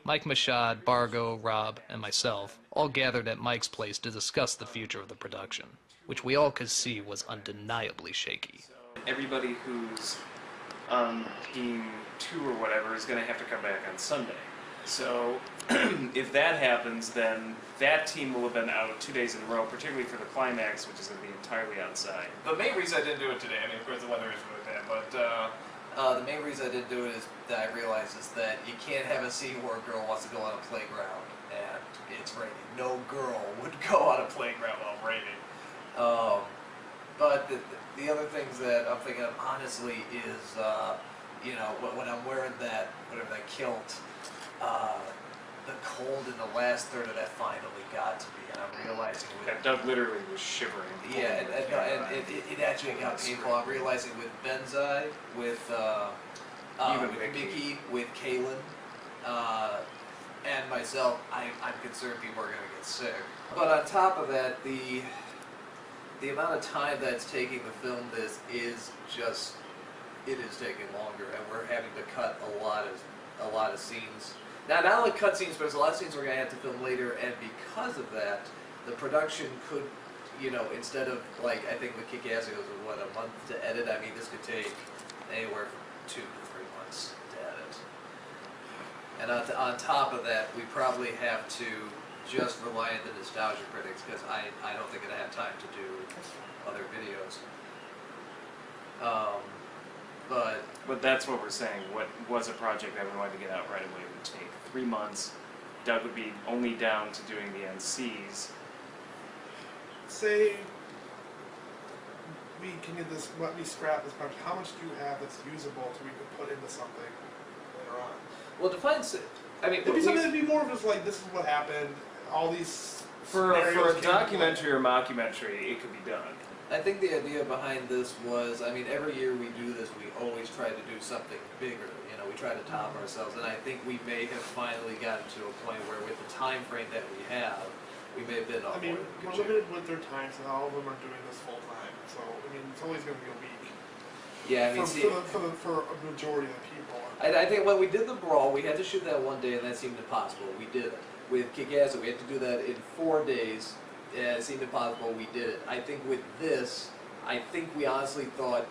Mike Machad, Bargo, Rob, and myself all gathered at Mike's place to discuss the future of the production, which we all could see was undeniably shaky. Everybody who's on team 2 or whatever is going to have to come back on Sunday. So if that happens, then that team will have been out 2 days in a row, particularly for the climax, which is going to be entirely outside. The main reason I didn't do it today, I mean, of course the weather is really bad, but the main reason I didn't do it is that I realized is that you can't have a scene where a girl wants to go on a playground and it's raining. No girl would go on a playground while raining. But the other things that I'm thinking of, honestly, is, you know, when I'm wearing that, whatever, that kilt, the cold in the last third of that finally got to me, and I'm realizing with... Yeah, Doug literally was shivering. Yeah, and it actually got painful. I'm realizing with Benzai, with Mickey, with Kaylin, and myself, I'm concerned people are going to get sick. But on top of that, the amount of time that's taking to film this is just, it is taking longer, and we're having to cut a lot of scenes. Now, not only cut scenes, but there's a lot of scenes we're going to have to film later, and because of that, the production could, you know, instead of, like, I think with Kick-Ass it goes, what, a month to edit? I mean, this could take anywhere from 2 to 3 months to edit. And on top of that, we probably have to just rely on the nostalgia critics, because I don't think I'd have time to do other videos. But that's what we're saying. What was a project that we wanted to get out right away would take 3 months. Doug would be only down to doing the NCs. Say we can get this, let me scrap this project. How much do you have that's usable to we could put into something later on? Well, define, I mean, it'd be something that'd be more of just like, this is what happened, all these for a documentary or mockumentary, it could be done. I think the idea behind this was, I mean, every year we do this, we always try to do something bigger. You know, we try to top ourselves, and I think we may have finally gotten to a point where, with the time frame that we have, we may have been on. I mean, we're limited with their time, so all of them are doing this full time. So I mean, it's always going to be a week. Yeah, I mean, for a majority of the people. I think when we did the brawl, we had to shoot that one day, and that seemed impossible. We did it. With Kick-Ass, we had to do that in 4 days. Yeah, it seemed impossible. We did it. I think with this, I think we honestly thought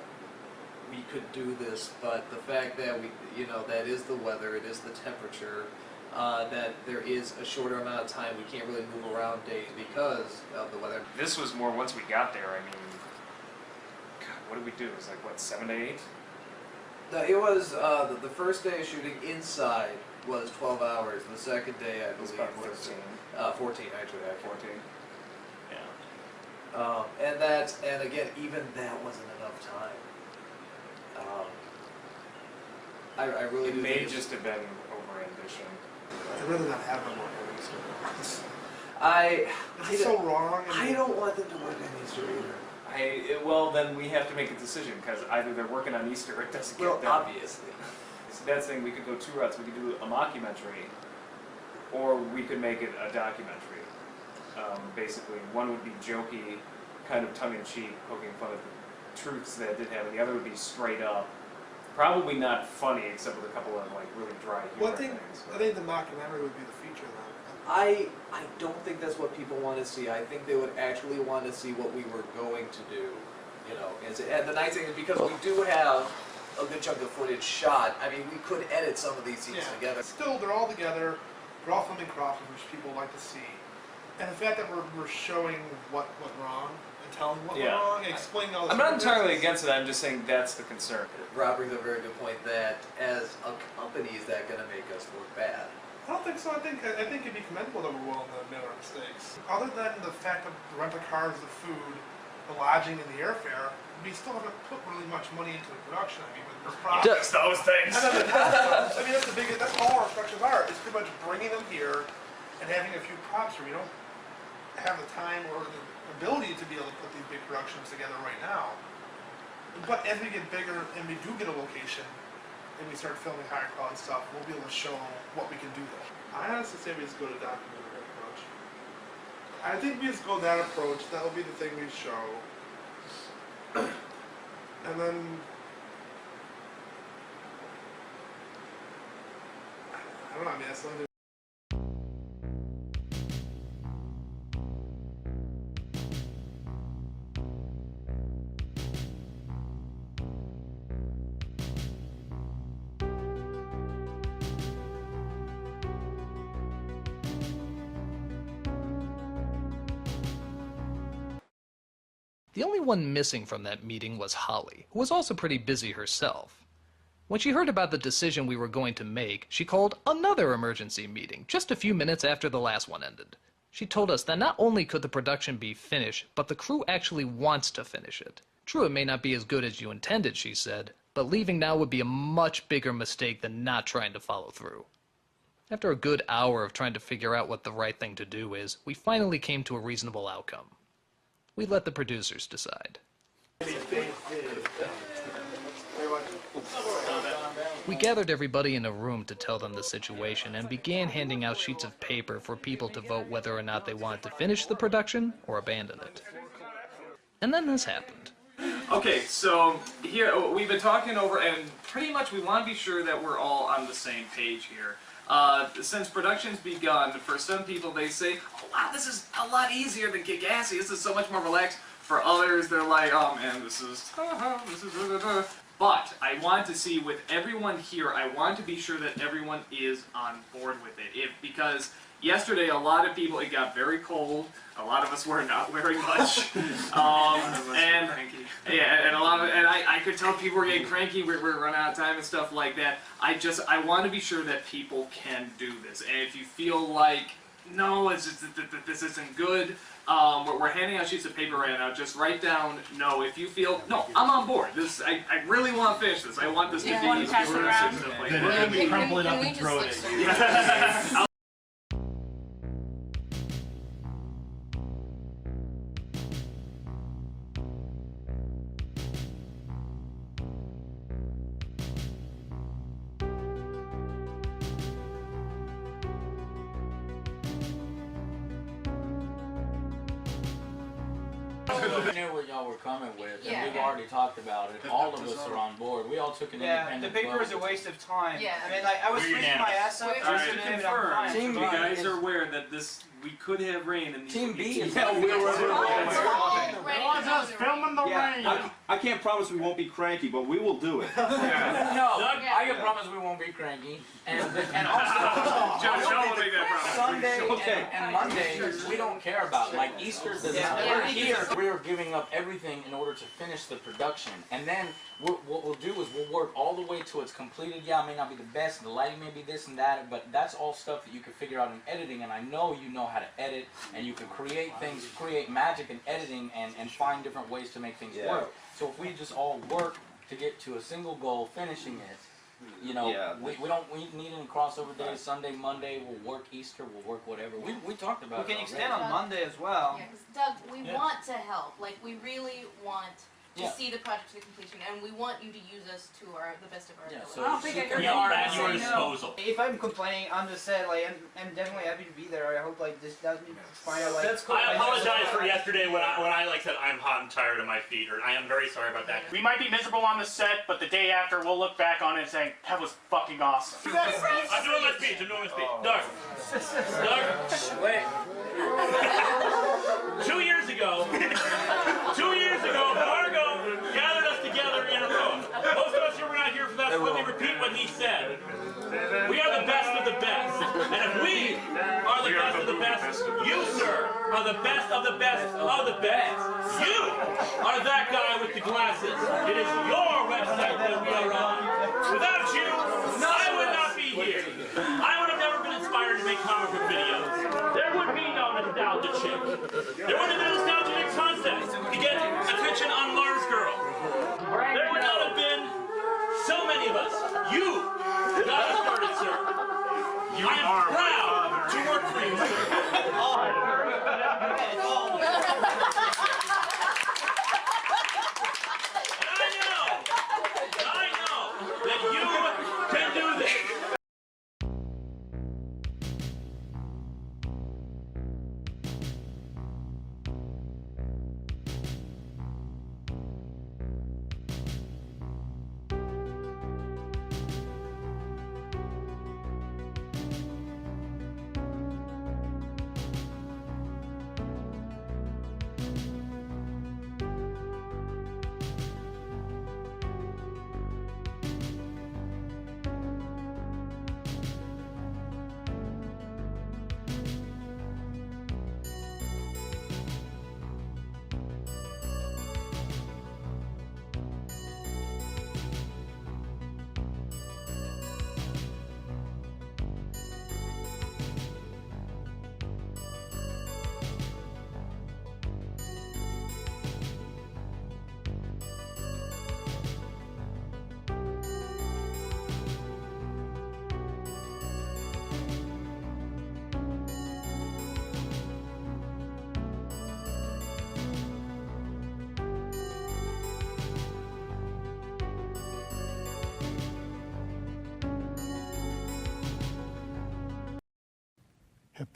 we could do this, but the fact that we, you know, that is the weather, it is the temperature, that there is a shorter amount of time. We can't really move around days because of the weather. This was more once we got there. I mean, God, what did we do? It was like what, 7 to 8? No, it was the first day of shooting inside was 12 hours. The second day, I believe, was 14 actually. 14. And again, even that wasn't enough time. I really do. It may just have been over ambition. I'd rather not have them work on Easter. It's so wrong. I don't want them to work on Easter either. Well, then we have to make a decision, because either they're working on Easter or it doesn't get done. Well, obviously. So that's the thing, we could go 2 routes. We could do a mockumentary, or we could make it a documentary. Basically, one would be jokey, kind of tongue-in-cheek, poking fun at the truths that did happen. The other would be straight up, probably not funny, except with a couple of like really dry humor things. I think the mockumentary would be the feature then. I don't think that's what people want to see. I think they would actually want to see what we were going to do, you know. And the nice thing is, because we do have a good chunk of footage shot, I mean, we could edit some of these scenes together. Still, they're all together. They're all filming crosses, which people like to see. And the fact that we're showing what went wrong and telling what went wrong and explaining all this. I'm not entirely against it. I'm just saying that's the concern. Rob brings up a very good point that as a company, is that going to make us look bad? I don't think so. I think it'd be commendable that we're willing to admit our mistakes. Other than the fact of the rental cars, the food, the lodging, and the airfare, we still haven't put really much money into the production. I mean, with just those things. And then the costumes, I mean, that's the biggest. That's all our productions are. It's pretty much bringing them here and having a few props here. We don't have the time or the ability to be able to put these big productions together right now. But as we get bigger and we do get a location and we start filming higher quality stuff, we'll be able to show what we can do there. I honestly say we just go to documentary approach. I think we just go that approach. That'll be the thing we show. And then I don't know, I mean, that's something The only one missing from that meeting was Holly, who was also pretty busy herself. When she heard about the decision we were going to make, she called another emergency meeting just a few minutes after the last one ended. She told us that not only could the production be finished, but the crew actually wants to finish it. True, it may not be as good as you intended, she said, but leaving now would be a much bigger mistake than not trying to follow through. After a good hour of trying to figure out what the right thing to do is, we finally came to a reasonable outcome. We let the producers decide. We gathered everybody in a room to tell them the situation and began handing out sheets of paper for people to vote whether or not they wanted to finish the production or abandon it. And then this happened. Okay, so here we've been talking over, and pretty much we want to be sure that we're all on the same page here. Since production's begun, for some people they say, oh wow, this is a lot easier than Kick-Assy, this is so much more relaxed. For others, they're like, oh man, this is But I want to see with everyone here, I want to be sure that everyone is on board with it. Because yesterday, a lot of people, it got very cold. A lot of us were not wearing much. And a lot of, and I could tell people were getting cranky. We're running out of time and stuff like that. I want to be sure that people can do this. And if you feel like, no, this isn't good, we're handing out sheets of paper right now. Just write down, no, if you feel, no, I'm on board. I really want to finish this. I want this to be pass it around. and stuff like We're that. going to crumple it up Can we and just throw like it start- Yeah. We knew what y'all were coming with, and Yeah. we've already talked about it. All of us are on board. We all took an Yeah, the independent paper is a vote. waste of time. Yeah. I mean, like, I was We're freaking my unanimous. ass up. Wait, just Just to to confirm, Team you B guys is- are aware that we could have rain in these. Team B is We're all ready to us go. filming the Yeah. rain. I can't promise we won't be cranky, but we will do it. No, Yeah. I can promise we won't be cranky. And also, Joe will make that promise. Sunday Okay. and Monday, we don't care about. Like Easter does not. Yeah. We're here. We're giving up everything in order to finish the production. And then what we'll do is we'll work all the way till it's completed. Yeah, it may not be the best, the lighting may be this and that, but that's all stuff that you can figure out in editing. And I know you know how to edit, and you can create things, create magic in editing, and find different ways to make things work. So if we just all work to get to a single goal, finishing it, you know, we don't need any crossover days. Sunday, Monday, we'll work Easter, we'll work whatever. We talked about We it can extend already. on Monday as well. Yeah, because Doug, we Yeah. want to help. Like, we really want to Yeah. see the project to completion, and we want you to use us to the best of our Yeah, ability. so I don't think I heard we are anybody at your say no. disposal. If I'm complaining, I'm just saying, like, I'm definitely happy to be there. I hope, like, this doesn't find out, like... That's cool. I apologize for yesterday when I like said I'm hot and tired of my feet, or I am very sorry about that. We might be miserable on the set, but the day after we'll look back on it and say, that was fucking awesome. I'm doing my speech, Doug. Doug, wait. 2 years ago, Margo gathered us together in a room. Most of us here were not here for that, so let me repeat what he said. We are the best of the best. And if we are the best of the best, you, sir, are the best of the best of the best. You are that guy with the glasses. It is your website that we are on. Without you, I would not be here. I would have never been inspired to make comic book videos. There would be no nostalgia chick. There would have been a nostalgia chick contest to get attention on Mars Girl. There would not have been so many of us. You got us started, sir. I am proud to work for you, sir. And I know that you can do this.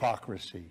hypocrisy.